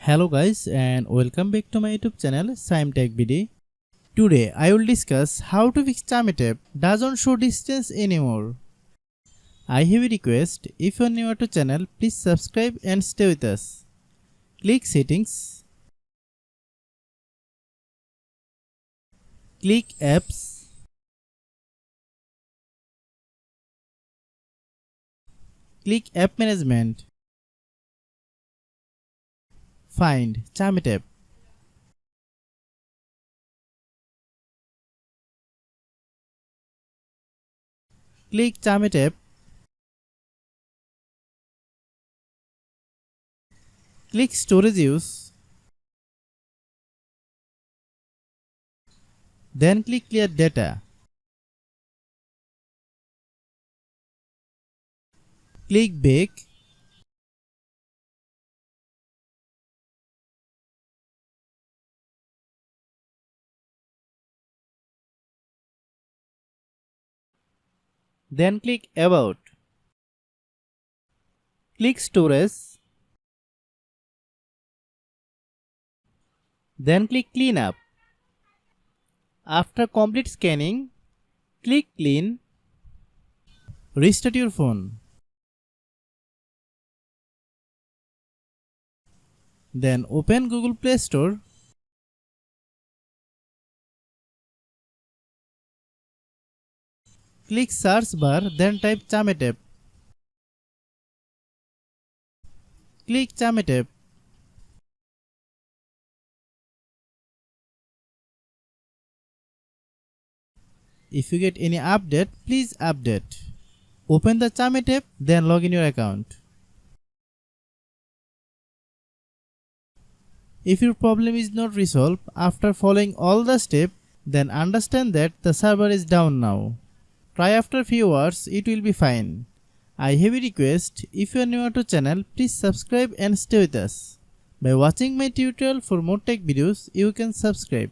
Hello guys and welcome back to my YouTube channel Shaem Tech BD. Today I will discuss how to fix Chamet app doesn't show distance anymore. I have a request, if you are new to channel please subscribe and stay with us. Click settings. Click apps. Click app management. Find Chamet app. Click Chamet app. Click storage use. Then click clear data. Click back. Then click about. Click storage. Then click clean up. After complete scanning, click clean. Restart your phone. Then open Google Play Store. Click search bar, then type Chamet app. Click Chamet app. If you get any update, please update. Open the Chamet app, then log in your account. If your problem is not resolved after following all the steps, then understand that the server is down now. Try after few hours, it will be fine. I have a request, if you are new to channel, please subscribe and stay with us. By watching my tutorial for more tech videos, you can subscribe.